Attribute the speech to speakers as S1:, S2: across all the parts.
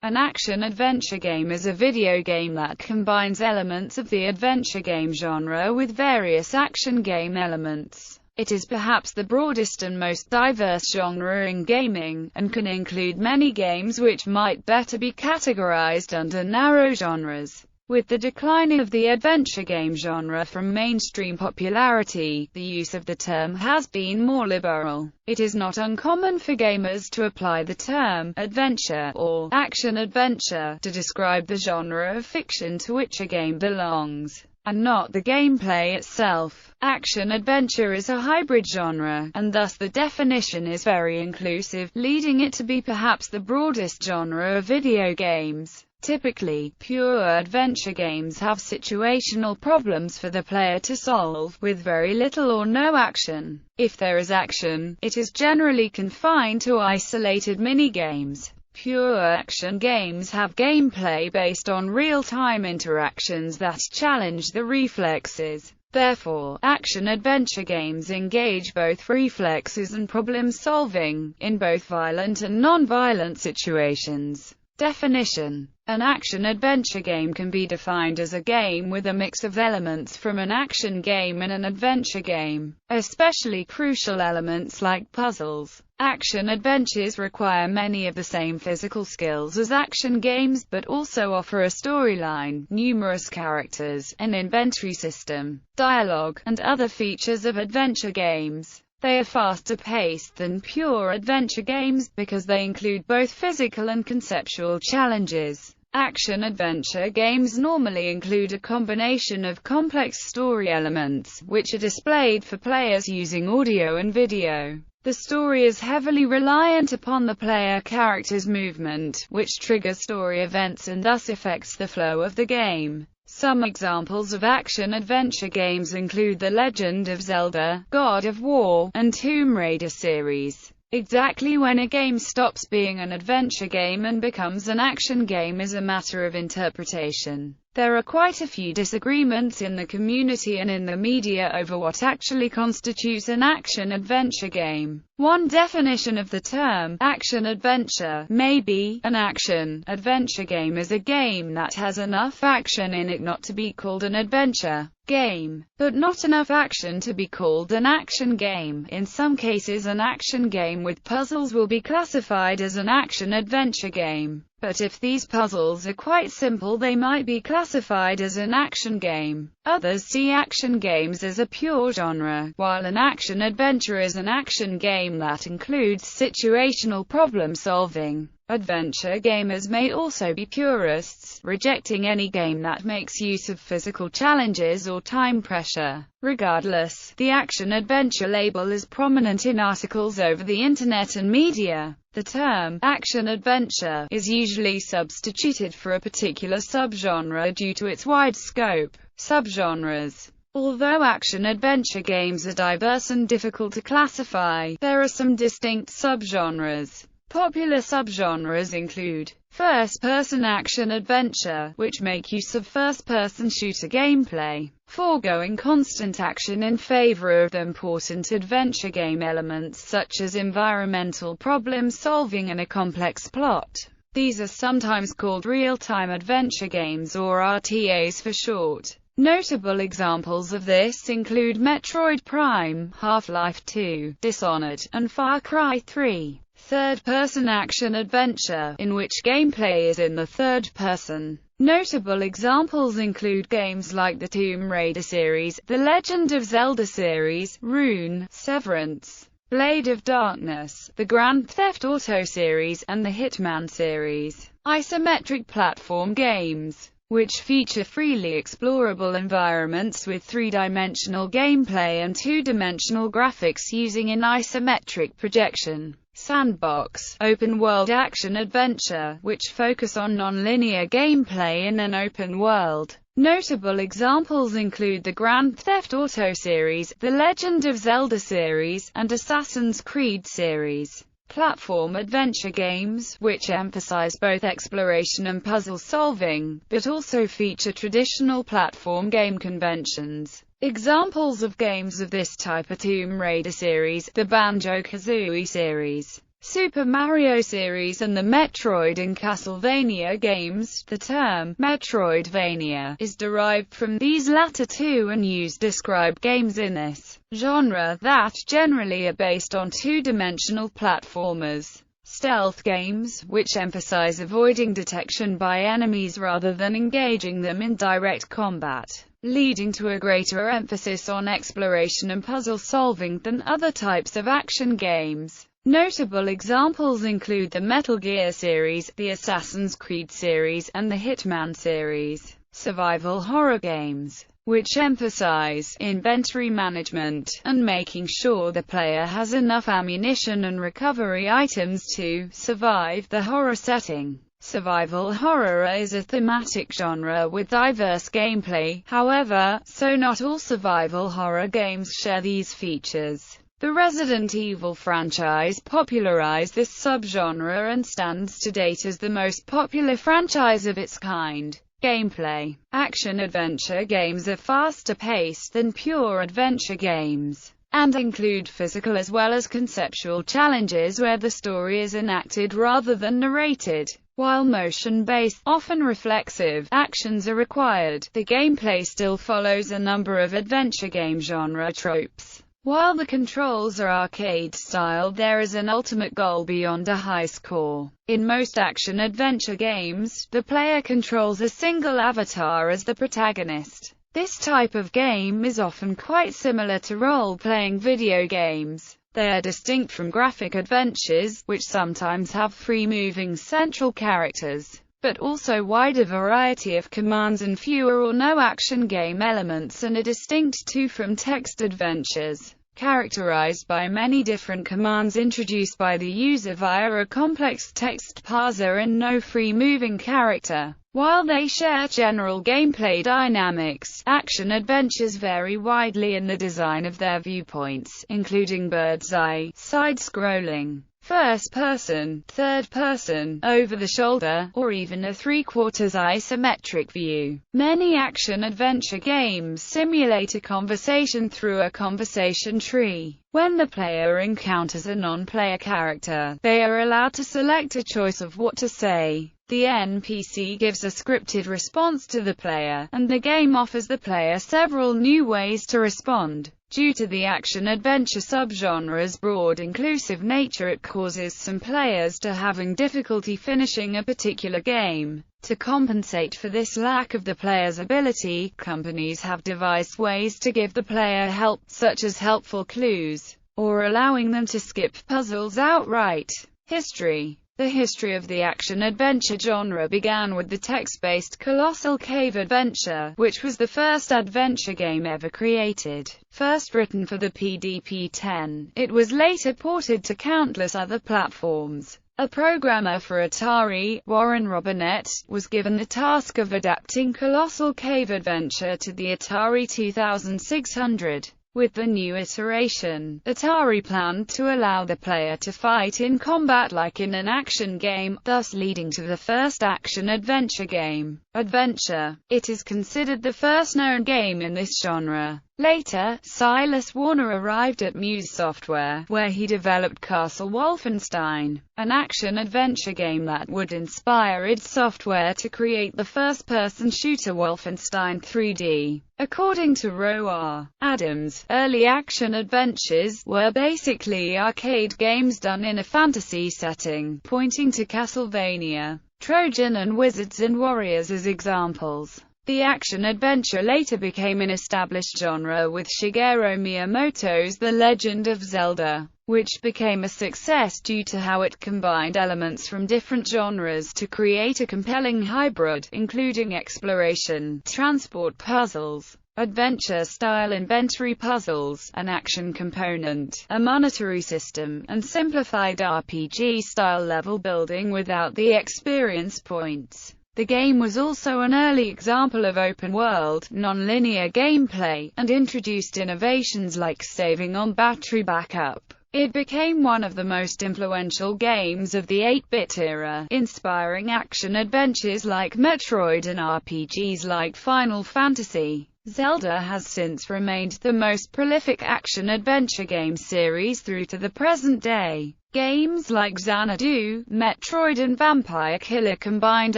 S1: An action-adventure game is a video game that combines elements of the adventure game genre with various action game elements. It is perhaps the broadest and most diverse genre in gaming, and can include many games which might better be categorized under narrow genres. With the declining of the adventure game genre from mainstream popularity, the use of the term has been more liberal. It is not uncommon for gamers to apply the term adventure or action-adventure to describe the genre of fiction to which a game belongs, and not the gameplay itself. Action-adventure is a hybrid genre, and thus the definition is very inclusive, leading it to be perhaps the broadest genre of video games. Typically, pure adventure games have situational problems for the player to solve, with very little or no action. If there is action, it is generally confined to isolated mini-games. Pure action games have gameplay based on real-time interactions that challenge the reflexes. Therefore, action-adventure games engage both reflexes and problem-solving, in both violent and non-violent situations. Definition: an action-adventure game can be defined as a game with a mix of elements from an action game and an adventure game, especially crucial elements like puzzles. Action-adventures require many of the same physical skills as action games, but also offer a storyline, numerous characters, an inventory system, dialogue, and other features of adventure games. They are faster paced than pure adventure games, because they include both physical and conceptual challenges. Action-adventure games normally include a combination of complex story elements, which are displayed for players using audio and video. The story is heavily reliant upon the player character's movement, which triggers story events and thus affects the flow of the game. Some examples of action-adventure games include The Legend of Zelda, God of War, and Tomb Raider series. Exactly when a game stops being an adventure game and becomes an action game is a matter of interpretation. There are quite a few disagreements in the community and in the media over what actually constitutes an action-adventure game. One definition of the term action-adventure may be, an action-adventure game is a game that has enough action in it not to be called an adventure game, but not enough action to be called an action game. In some cases, an action game with puzzles will be classified as an action-adventure game. But if these puzzles are quite simple, they might be classified as an action game. Others see action games as a pure genre, while an action-adventure is an action game that includes situational problem-solving. Adventure gamers may also be purists, rejecting any game that makes use of physical challenges or time pressure. Regardless, the action-adventure label is prominent in articles over the internet and media. The term action-adventure is usually substituted for a particular subgenre due to its wide scope. Subgenres. Although action-adventure games are diverse and difficult to classify, there are some distinct subgenres. Popular subgenres include first-person action-adventure, which make use of first-person shooter gameplay, foregoing constant action in favor of important adventure game elements such as environmental problem-solving and a complex plot. These are sometimes called real-time adventure games or RTAs for short. Notable examples of this include Metroid Prime, Half-Life 2, Dishonored, and Far Cry 3. Third-person action-adventure, in which gameplay is in the third person. Notable examples include games like the Tomb Raider series, The Legend of Zelda series, Rune, Severance, Blade of Darkness, the Grand Theft Auto series, and the Hitman series. Isometric platform games, which feature freely explorable environments with three-dimensional gameplay and two-dimensional graphics using an isometric projection. Sandbox, open-world action-adventure, which focus on non-linear gameplay in an open world. Notable examples include the Grand Theft Auto series, the Legend of Zelda series, and Assassin's Creed series. Platform adventure games, which emphasize both exploration and puzzle solving, but also feature traditional platform game conventions. Examples of games of this type are Tomb Raider series, the Banjo-Kazooie series, Super Mario series and the Metroid and Castlevania games. The term Metroidvania is derived from these latter two and used to describe games in this genre that generally are based on two-dimensional platformers. Stealth games, which emphasize avoiding detection by enemies rather than engaging them in direct combat, leading to a greater emphasis on exploration and puzzle solving than other types of action games. Notable examples include the Metal Gear series, the Assassin's Creed series, and the Hitman series. Survival horror games, which emphasize inventory management, and making sure the player has enough ammunition and recovery items to survive the horror setting. Survival horror is a thematic genre with diverse gameplay, however, so not all survival horror games share these features. The Resident Evil franchise popularized this subgenre and stands to date as the most popular franchise of its kind. Gameplay. Action-adventure games are faster paced than pure adventure games, and include physical as well as conceptual challenges where the story is enacted rather than narrated. While motion-based, often reflexive, actions are required, the gameplay still follows a number of adventure game genre tropes. While the controls are arcade-style, there is an ultimate goal beyond a high score. In most action-adventure games, the player controls a single avatar as the protagonist. This type of game is often quite similar to role-playing video games. They are distinct from graphic adventures, which sometimes have free-moving central characters, but also wider variety of commands and fewer or no action game elements, and are distinct too from text adventures, characterized by many different commands introduced by the user via a complex text parser and no free-moving character. While they share general gameplay dynamics, action adventures vary widely in the design of their viewpoints, including bird's-eye, side-scrolling, first-person, third-person, over-the-shoulder, or even a three-quarters isometric view. Many action-adventure games simulate a conversation through a conversation tree. When the player encounters a non-player character, they are allowed to select a choice of what to say. The NPC gives a scripted response to the player, and the game offers the player several new ways to respond. Due to the action-adventure subgenre's broad inclusive nature, it causes some players to having difficulty finishing a particular game. To compensate for this lack of the player's ability, companies have devised ways to give the player help, such as helpful clues, or allowing them to skip puzzles outright. History. The history of the action-adventure genre began with the text-based Colossal Cave Adventure, which was the first adventure game ever created. First written for the PDP-10, it was later ported to countless other platforms. A programmer for Atari, Warren Robinett, was given the task of adapting Colossal Cave Adventure to the Atari 2600. With the new iteration, Atari planned to allow the player to fight in combat like in an action game, thus leading to the first action-adventure game. Adventure. It is considered the first known game in this genre. Later, Silas Warner arrived at Muse Software, where he developed Castle Wolfenstein, an action-adventure game that would inspire id Software to create the first-person shooter Wolfenstein 3D. According to Roar Adams, early action-adventures were basically arcade games done in a fantasy setting, pointing to Castlevania, Trojan and Wizards and Warriors as examples. The action-adventure later became an established genre with Shigeru Miyamoto's The Legend of Zelda, which became a success due to how it combined elements from different genres to create a compelling hybrid, including exploration, transport puzzles, adventure-style inventory puzzles, an action component, a monetary system, and simplified RPG-style level building without the experience points. The game was also an early example of open-world, non-linear gameplay, and introduced innovations like saving on battery backup. It became one of the most influential games of the 8-bit era, inspiring action-adventures like Metroid and RPGs like Final Fantasy. Zelda has since remained the most prolific action-adventure game series through to the present day. Games like Xanadu, Metroid and Vampire Killer combined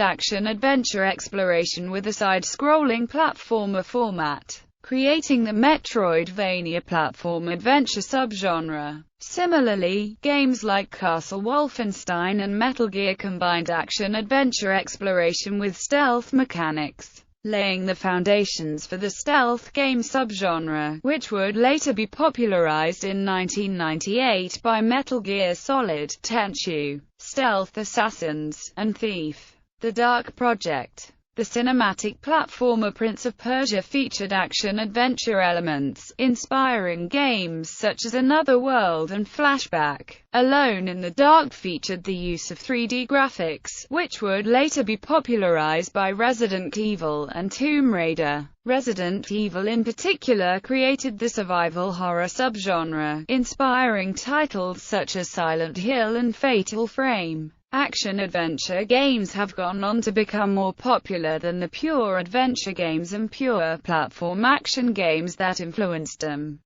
S1: action-adventure exploration with a side-scrolling platformer format, creating the Metroidvania platform-adventure subgenre. Similarly, games like Castle Wolfenstein and Metal Gear combined action-adventure exploration with stealth mechanics, laying the foundations for the stealth game subgenre, which would later be popularized in 1998 by Metal Gear Solid, Tenchu, Stealth Assassins, and Thief. The Dark Project. The cinematic platformer Prince of Persia featured action-adventure elements, inspiring games such as Another World and Flashback. Alone in the Dark featured the use of 3D graphics, which would later be popularized by Resident Evil and Tomb Raider. Resident Evil in particular created the survival horror subgenre, inspiring titles such as Silent Hill and Fatal Frame. Action-adventure games have gone on to become more popular than the pure adventure games and pure platform action games that influenced them.